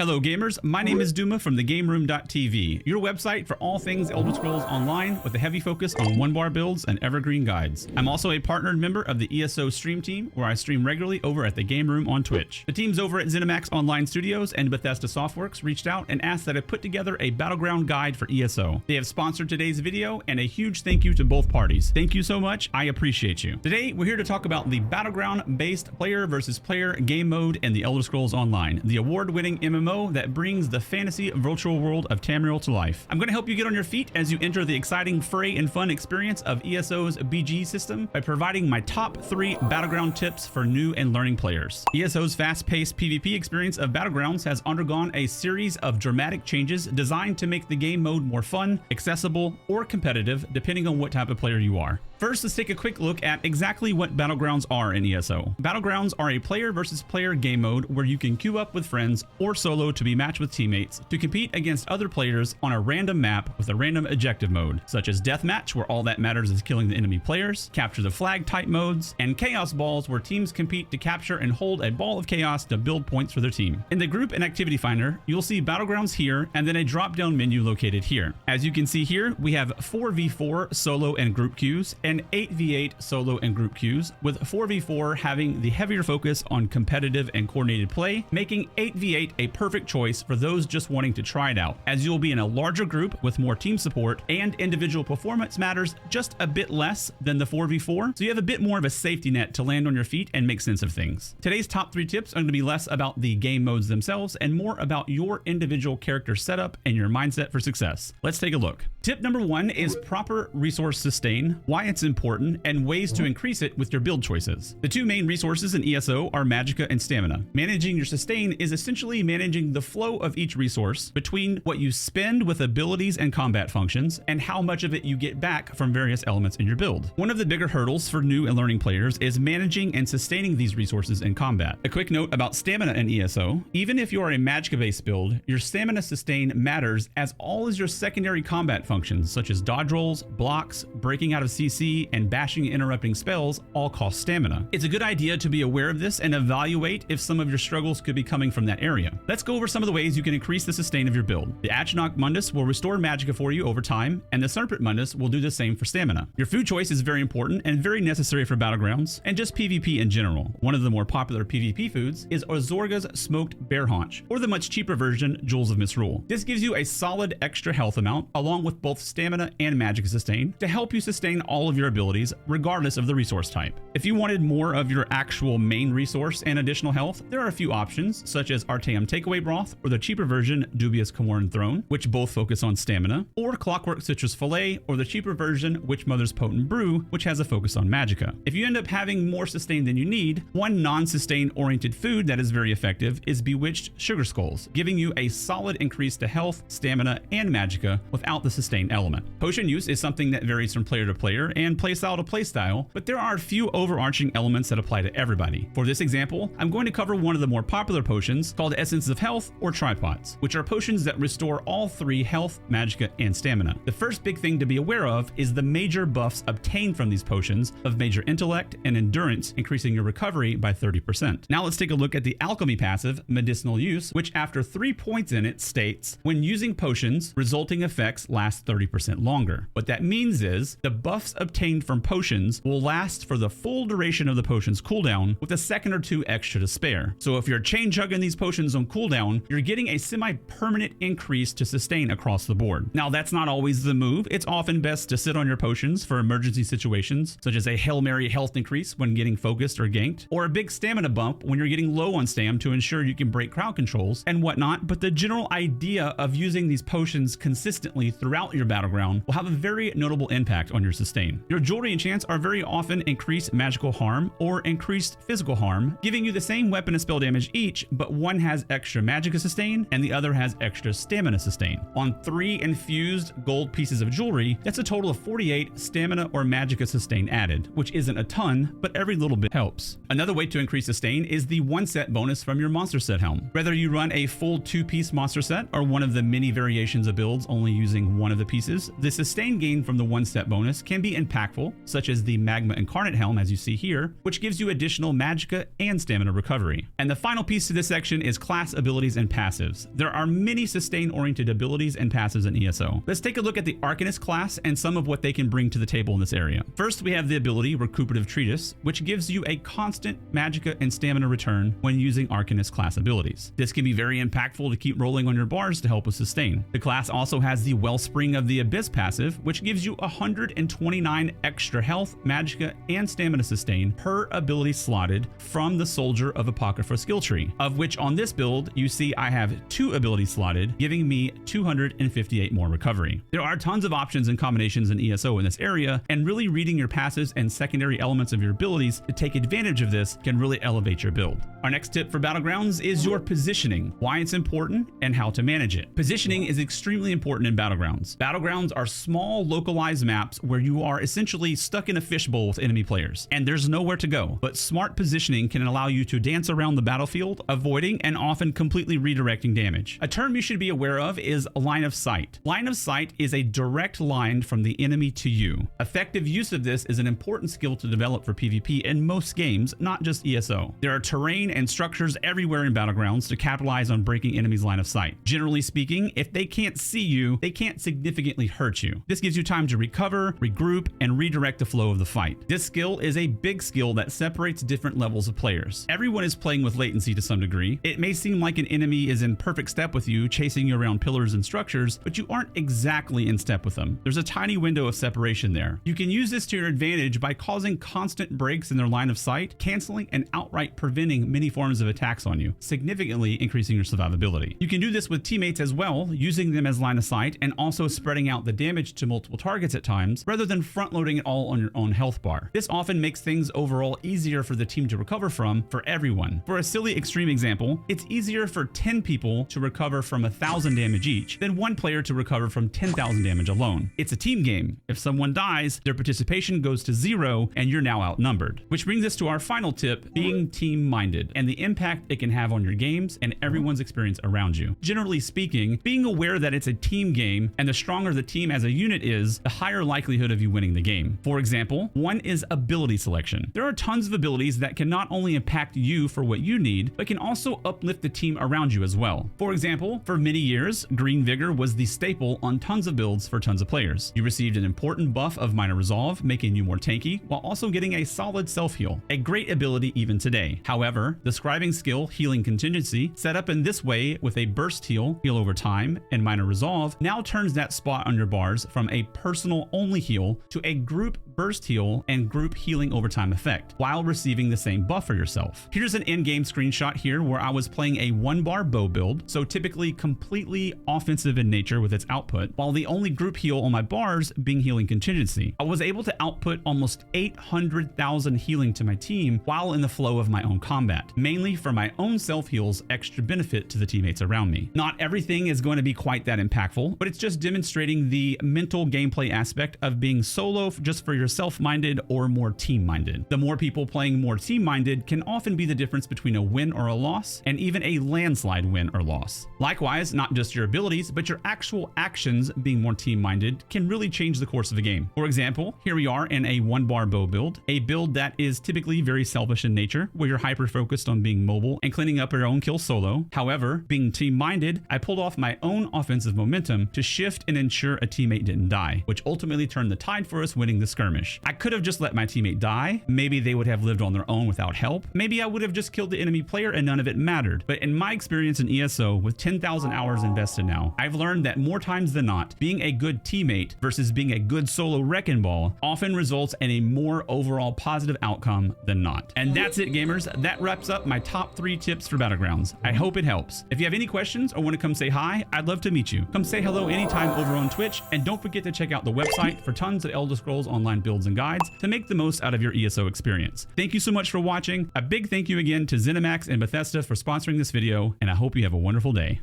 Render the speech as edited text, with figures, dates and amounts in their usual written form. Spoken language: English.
Hello gamers, my name is Dooma from thegameroom.tv, your website for all things Elder Scrolls Online with a heavy focus on one-bar builds and evergreen guides. I'm also a partnered member of the ESO stream team, where I stream regularly over at the Game Room on Twitch. The teams over at ZeniMax Online Studios and Bethesda Softworks reached out and asked that I put together a Battleground guide for ESO. They have sponsored today's video, and a huge thank you to both parties. Thank you so much, I appreciate you. Today, we're here to talk about the Battleground-based player versus player game mode in the Elder Scrolls Online, the award-winning MMO that brings the fantasy virtual world of Tamriel to life. I'm going to help you get on your feet as you enter the exciting, fray, and fun experience of ESO's BG system by providing my top 3 Battleground tips for new and learning players. ESO's fast-paced PvP experience of Battlegrounds has undergone a series of dramatic changes designed to make the game mode more fun, accessible, or competitive, depending on what type of player you are. First, let's take a quick look at exactly what Battlegrounds are in ESO. Battlegrounds are a player versus player game mode where you can queue up with friends or solo to be matched with teammates to compete against other players on a random map with a random objective mode, such as Deathmatch, where all that matters is killing the enemy players, Capture the Flag type modes, and Chaos Balls, where teams compete to capture and hold a ball of chaos to build points for their team. In the Group and Activity Finder, you'll see Battlegrounds here and then a drop-down menu located here. As you can see here, we have 4v4 solo and group queues and 8v8 solo and group queues, with 4v4 having the heavier focus on competitive and coordinated play, making 8v8 a perfect choice for those just wanting to try it out, as you'll be in a larger group with more team support and individual performance matters just a bit less than the 4v4, so you have a bit more of a safety net to land on your feet and make sense of things. Today's top 3 tips are going to be less about the game modes themselves and more about your individual character setup and your mindset for success. Let's take a look. Tip number 1 is proper resource sustain, why it's important, and ways to increase it with your build choices. The 2 main resources in ESO are magicka and stamina. Managing your sustain is essentially managing the flow of each resource between what you spend with abilities and combat functions and how much of it you get back from various elements in your build. One of the bigger hurdles for new and learning players is managing and sustaining these resources in combat. A quick note about stamina in ESO: even if you are a magicka based build, your stamina sustain matters, as all is your secondary combat functions such as dodge rolls, blocks, breaking out of CC, and bashing and interrupting spells all cost stamina. It's a good idea to be aware of this and evaluate if some of your struggles could be coming from that area. Let's go over some of the ways you can increase the sustain of your build. The Atronach Mundus will restore magicka for you over time, and the Serpent Mundus will do the same for stamina. Your food choice is very important and very necessary for Battlegrounds and just PvP in general. One of the more popular PvP foods is Ozorga's smoked bear haunch, or the much cheaper version, Jewels of Misrule. This gives you a solid extra health amount along with both stamina and magicka sustain to help you sustain all of your abilities regardless of the resource type. If you wanted more of your actual main resource and additional health, there are a few options such as Artaeum Takeaway Broth or the cheaper version Dubious Comoran Throne, which both focus on stamina, or Clockwork Citrus Fillet, or the cheaper version Witch Mother's Potent Brew, which has a focus on magicka. If you end up having more sustain than you need, one non-sustain oriented food that is very effective is Bewitched Sugar Skulls, giving you a solid increase to health, stamina, and magicka without the sustain element. Potion use is something that varies from player to player and playstyle to playstyle, but there are a few overarching elements that apply to everybody. For this example, I'm going to cover one of the more popular potions called Essence of Health or Tripods, which are potions that restore all 3 health, magicka, and stamina. The first big thing to be aware of is the major buffs obtained from these potions of major intellect and endurance, increasing your recovery by 30%. Now let's take a look at the alchemy passive, Medicinal Use, which after 3 points in it states, when using potions, resulting effects last 30% longer. What that means is the buffs obtained from potions will last for the full duration of the potion's cooldown, with a second or 2 extra to spare. So if you're chain chugging these potions on cooldown, you're getting a semi-permanent increase to sustain across the board. Now that's not always the move. It's often best to sit on your potions for emergency situations, such as a Hail Mary health increase when getting focused or ganked, or a big stamina bump when you're getting low on stam to ensure you can break crowd controls and whatnot. But the general idea of using these potions consistently throughout your battleground will have a very notable impact on your sustain. Your jewelry enchants are very often increased magical harm or increased physical harm, giving you the same weapon and spell damage each, but one has extra magicka sustain and the other has extra stamina sustain. On 3 infused gold pieces of jewelry, that's a total of 48 stamina or magicka sustain added, which isn't a ton, but every little bit helps. Another way to increase sustain is the 1 set bonus from your monster set helm. Whether you run a full 2-piece monster set or one of the many variations of builds only using one of the pieces, the sustain gain from the 1-step bonus can be impactful, such as the Magma Incarnate Helm as you see here, which gives you additional magicka and stamina recovery. And the final piece to this section is class abilities and passives. There are many sustain-oriented abilities and passives in ESO. Let's take a look at the Arcanist class and some of what they can bring to the table in this area. First, we have the ability Recuperative Treatise, which gives you a constant magicka and stamina return when using Arcanist class abilities. This can be very impactful to keep rolling on your bars to help with sustain. The class also has the Wellspring of the Abyss passive, which gives you 129 extra health, magicka, and stamina sustain per ability slotted from the Soldier of Apocrypha skill tree, of which on this build, you see I have 2 abilities slotted, giving me 258 more recovery. There are tons of options and combinations in ESO in this area, and really reading your passives and secondary elements of your abilities to take advantage of this can really elevate your build. Our next tip for Battlegrounds is your positioning, why it's important, and how to manage it. Positioning is extremely important in Battlegrounds. Battlegrounds are small, localized maps where you are essentially stuck in a fishbowl with enemy players, and there's nowhere to go. But smart positioning can allow you to dance around the battlefield, avoiding and often completely redirecting damage. A term you should be aware of is line of sight. Line of sight is a direct line from the enemy to you. Effective use of this is an important skill to develop for PvP in most games, not just ESO. There are terrain and structures everywhere in Battlegrounds to capitalize on breaking enemies' line of sight. Generally speaking, if they can't see you, they can't significantly hurt you. This gives you time to recover, regroup, and redirect the flow of the fight. This skill is a big skill that separates different levels of players. Everyone is playing with latency to some degree. It may seem like an enemy is in perfect step with you, chasing you around pillars and structures, but you aren't exactly in step with them. There's a tiny window of separation there. You can use this to your advantage by causing constant breaks in their line of sight, canceling and outright preventing many forms of attacks on you, significantly increasing your survivability. You can do this with teammates as well, using them as line of sight and also spreading out the damage to multiple targets at times, rather than front loading it all on your own health bar. This often makes things overall easier for the team to recover from for everyone. For a silly extreme example, it's easier for 10 people to recover from 1,000 damage each than 1 player to recover from 10,000 damage alone. It's a team game. If someone dies, their participation goes to 0 and you're now outnumbered. Which brings us to our final tip, being team-minded and the impact it can have on your games and everyone's experience around you. Generally speaking, being aware that it's a team game and the stronger the team as a unit is, the higher likelihood of you winning the game. For example, one is ability selection. There are tons of abilities that can not only impact you for what you need, but can also uplift the team around you as well. For example, for many years, Green Vigor was the staple on tons of builds for tons of players. You received an important buff of Minor Resolve, making you more tanky, while also getting a solid self-heal, a great ability even today. However, the scribing skill Healing Contingency, set up in this way with a burst heal over time, and Minor Resolve, now turns that spot on your bars from a personal only heal to a group burst heal and group healing over time effect, while receiving the same buff for yourself. Here's an in-game screenshot here where I was playing a 1-bar bow build, so typically completely offensive in nature with its output, while the only group heal on my bars being Healing Contingency. I was able to output almost 800,000 healing to my team while in the flow of my own combat, mainly for my own self-heal's extra benefit to the teammates around me. Not everything is going to be quite that impactful, but it's just demonstrating the mental gameplay aspect of being solo just for yourself-minded or more team-minded. The more people playing more team-minded can often be the difference between a win or a loss, and even a landslide win or loss. Likewise, not just your abilities, but your actual actions being more team-minded can really change the course of a game. For example, here we are in a 1-bar bow build, a build that is typically very selfish in nature, where you're hyper-focused on being mobile and cleaning up your own kill solo. However, being team-minded, I pulled off my own offensive momentum to shift and ensure a teammate didn't die, which ultimately turned the tide for us winning the skirmish. I could have just let my teammate die. Maybe they would have lived on their own without help. Maybe I would have just killed the enemy player and none of it mattered. But in my experience in ESO, with 10,000 hours invested now, I've learned that more times than not, being a good teammate versus being a good solo wrecking ball often results in a more overall positive outcome than not. And that's it, gamers. That wraps up my top 3 tips for Battlegrounds. I hope it helps. If you have any questions or want to come say hi, I'd love to meet you. Come say hello anytime over on Twitch, and don't forget to check out the website for tons of Elder Scrolls Online builds and guides to make the most out of your ESO experience. Thank you so much for watching. A big thank you again to ZeniMax and Bethesda for sponsoring this video, and I hope you have a wonderful day.